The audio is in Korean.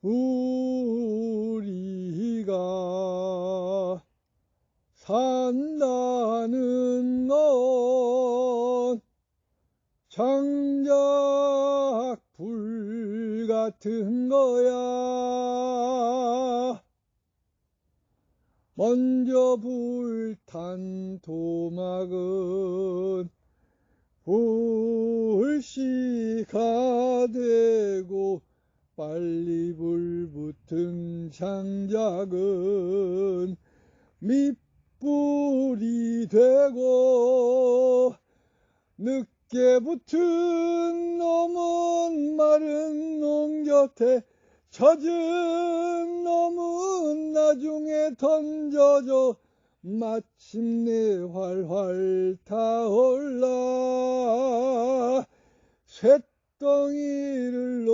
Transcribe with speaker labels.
Speaker 1: 우리가 산다는 건 장작 불 같은 거야. 먼저 불탄 도막은 불씨가 되고 빨리 불 붙은 장작은 밑불이 되고 늦게 붙은 놈은 마른 놈 곁에 젖은 놈은 나중에 던져져 마침내 활활 타올라 쇳덩이를